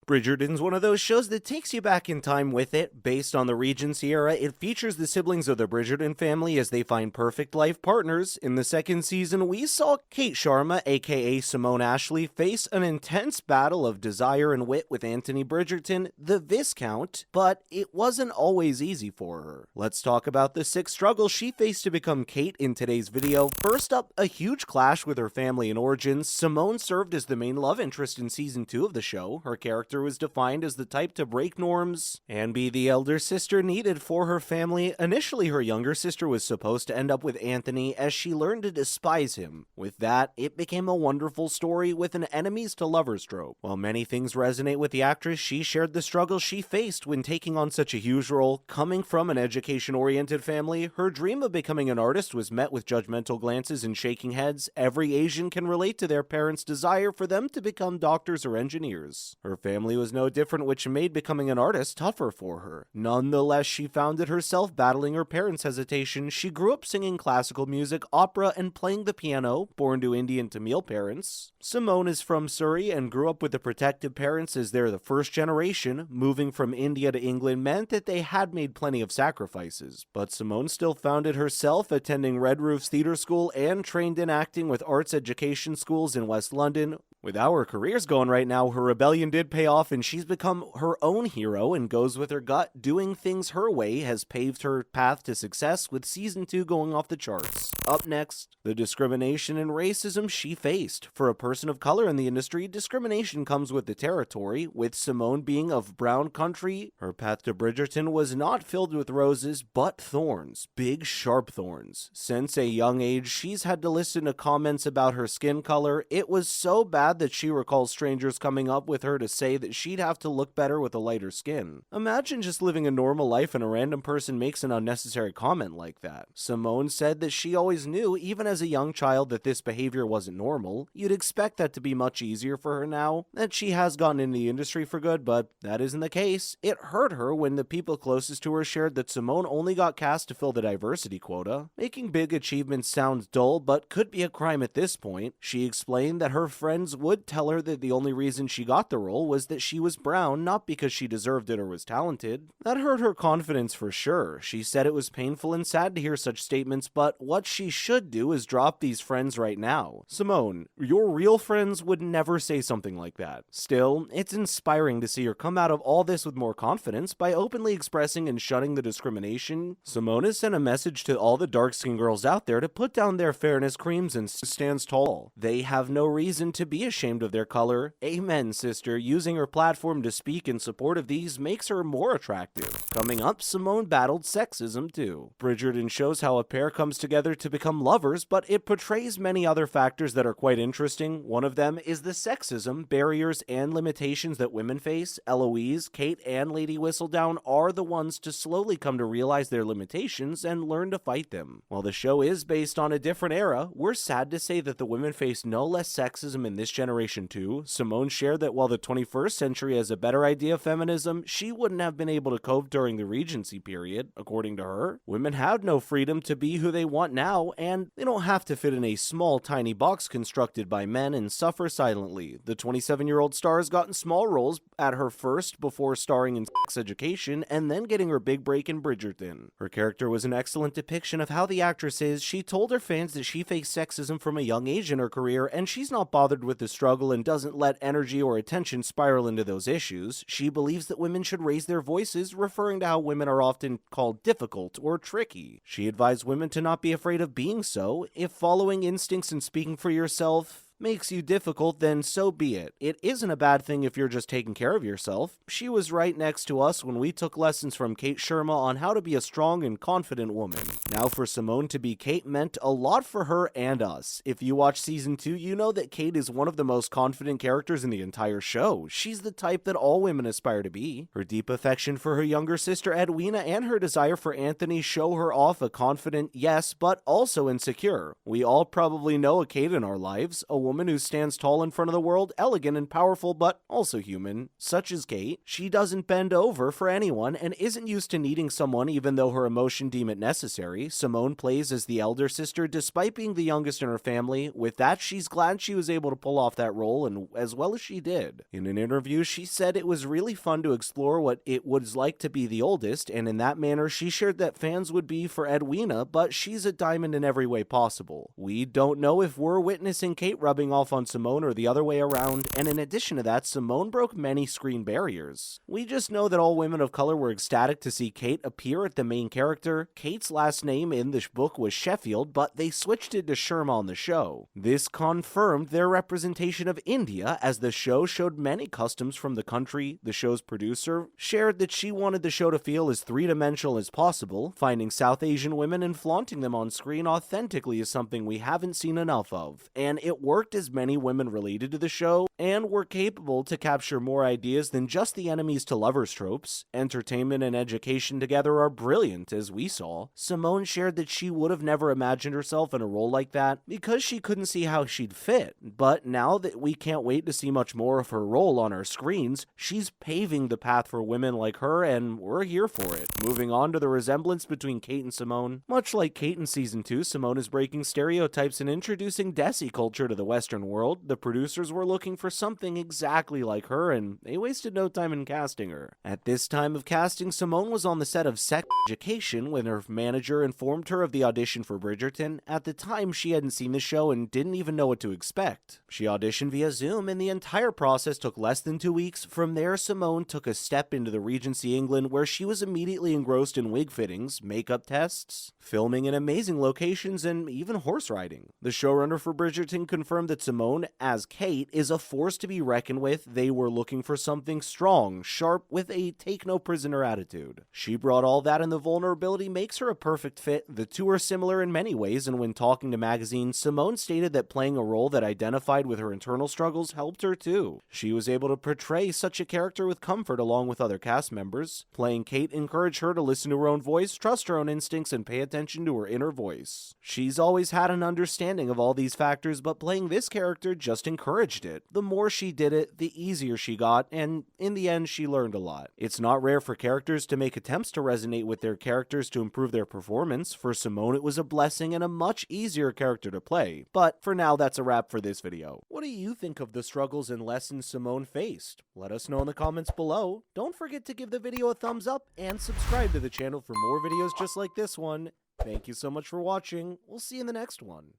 Bridgerton's one of those shows that takes you back in time with it. Based on the Regency era, it features the siblings of the Bridgerton family as they find perfect life partners. In the second season, we saw Kate Sharma, aka Simone Ashley, face an intense battle of desire and wit with Anthony Bridgerton, the Viscount, but it wasn't always easy for her. Let's talk about the 6 struggles she faced to become Kate in today's video. First up, a huge clash with her family and origins. Simone served as the main love interest in season 2 of the show. Her character was defined as the type to break norms and be the elder sister needed for her family. Initially, her younger sister was supposed to end up with Anthony as she learned to despise him. With that, it became a wonderful story with an enemies to lovers trope. While many things resonate with the actress, she shared the struggles she faced when taking on such a huge role. Coming from an education-oriented family, her dream of becoming an artist was met with judgmental glances and shaking heads. Every Asian can relate to their parents' desire for them to become doctors or engineers. Her family was no different, which made becoming an artist tougher for her. Nonetheless, she found it herself battling her parents' hesitation. She grew up singing classical music, opera, and playing the piano, born to Indian Tamil parents. Simone is from Surrey and grew up with the protective parents as they're the first generation. Moving from India to England meant that they had made plenty of sacrifices, but Simone still found it herself, attending Red Roof's theatre school and trained in acting with arts education schools in West London. With how her career's going right now, her rebellion did pay off and she's become her own hero and goes with her gut. Doing things her way has paved her path to success, with season 2 going off the charts. Up next, the discrimination and racism she faced. For a person of color in the industry, discrimination comes with the territory. With Simone being of brown country, her path to Bridgerton was not filled with roses, but thorns. Big, sharp thorns. Since a young age, she's had to listen to comments about her skin color. It was so bad that she recalls strangers coming up with her to say that she'd have to look better with a lighter skin. Imagine just living a normal life and a random person makes an unnecessary comment like that. Simone said that she always knew, even as a young child, that this behavior wasn't normal. You'd expect that to be much easier for her now, that she has gotten in the industry for good, but that isn't the case. It hurt her when the people closest to her shared that Simone only got cast to fill the diversity quota. Making big achievements sounds dull, but could be a crime at this point. She explained that her friends would tell her that the only reason she got the role was that she was brown, not because she deserved it or was talented. That hurt her confidence for sure. She said it was painful and sad to hear such statements, but what she should do is drop these friends right now. Simone, your real friends would never say something like that. Still, it's inspiring to see her come out of all this with more confidence by openly expressing and shunning the discrimination. Simone has sent a message to all the dark-skinned girls out there to put down their fairness creams and stands tall. They have no reason to be ashamed of their color. Amen, sister. Using her platform to speak in support of these makes her more attractive. Coming up, Simone battled sexism too. Bridgerton shows how a pair comes together to become lovers, but it portrays many other factors that are quite interesting. One of them is the sexism, barriers, and limitations that women face. Eloise, Kate, and Lady Whistledown are the ones to slowly come to realize their limitations and learn to fight them. While the show is based on a different era, we're sad to say that the women face no less sexism in this generation too. Simone shared that while the 21st century has a better idea of feminism, she wouldn't have been able to cope during the Regency period. According to her, women have no freedom to be who they want now, and they don't have to fit in a small, tiny box constructed by men and suffer silently. The 27-year-old star has gotten small roles at her first before starring in Sex Education and then getting her big break in Bridgerton. Her character was an excellent depiction of how the actress is. She told her fans that she faced sexism from a young age in her career, and she's not bothered with the struggle and doesn't let energy or attention spiral into those issues. She believes that women should raise their voices, referring to how women are often called difficult or tricky. She advised women to not be afraid of being so. If following instincts and speaking for yourself makes you difficult, then so be it. It isn't a bad thing if you're just taking care of yourself. She was right next to us when we took lessons from Kate Sharma on how to be a strong and confident woman. Now, for Simone to be Kate meant a lot for her and us. If you watch season 2, you know that Kate is one of the most confident characters in the entire show. She's the type that all women aspire to be. Her deep affection for her younger sister Edwina and her desire for Anthony show her off a confident, yes, but also insecure. We all probably know a Kate in our lives, a woman woman who stands tall in front of the world, elegant and powerful, but also human, such as Kate. She doesn't bend over for anyone and isn't used to needing someone even though her emotion deem it necessary. Simone plays as the elder sister despite being the youngest in her family. With that, she's glad she was able to pull off that role, and as well as she did. In an interview, she said it was really fun to explore what it was like to be the oldest, and in that manner, she shared that fans would be for Edwina, but she's a diamond in every way possible. We don't know if we're witnessing Kate rubbing off on Simone or the other way around, and in addition to that, Simone broke many screen barriers. We just know that all women of color were ecstatic to see Kate appear at the main character. Kate's last name in this book was Sheffield, but they switched it to Sharma on the show. This confirmed their representation of India, as the show showed many customs from the country. The show's producer shared that she wanted the show to feel as three-dimensional as possible. Finding South Asian women and flaunting them on screen authentically is something we haven't seen enough of, and it worked as many women related to the show and were capable to capture more ideas than just the enemies to lovers tropes. Entertainment and education together are brilliant, as we saw. Simone shared that she would have never imagined herself in a role like that because she couldn't see how she'd fit, but now that we can't wait to see much more of her role on our screens, she's paving the path for women like her, and we're here for it. Moving on to the resemblance between Kate and Simone. Much like Kate in Season 2, Simone is breaking stereotypes and introducing Desi culture to the Western world. The producers were looking for something exactly like her, and they wasted no time in casting her. At this time of casting, Simone was on the set of Sex Education when her manager informed her of the audition for Bridgerton. At the time, she hadn't seen the show and didn't even know what to expect. She auditioned via Zoom, and the entire process took less than 2 weeks. From there, Simone took a step into the Regency England, where she was immediately engrossed in wig fittings, makeup tests, filming in amazing locations, and even horse riding. The showrunner for Bridgerton confirmed that Simone, as Kate, is a force to be reckoned with. They were looking for something strong, sharp, with a take-no-prisoner attitude. She brought all that, and the vulnerability makes her a perfect fit. The two are similar in many ways, and when talking to magazines, Simone stated that playing a role that identified with her internal struggles helped her too. She was able to portray such a character with comfort along with other cast members. Playing Kate encouraged her to listen to her own voice, trust her own instincts, and pay attention to her inner voice. She's always had an understanding of all these factors, but playing this character just encouraged it. The more she did it, the easier she got, and in the end, she learned a lot. It's not rare for characters to make attempts to resonate with their characters to improve their performance. For Simone, it was a blessing and a much easier character to play. But for now, that's a wrap for this video. What do you think of the struggles and lessons Simone faced? Let us know in the comments below. Don't forget to give the video a thumbs up and subscribe to the channel for more videos just like this one. Thank you so much for watching. We'll see you in the next one.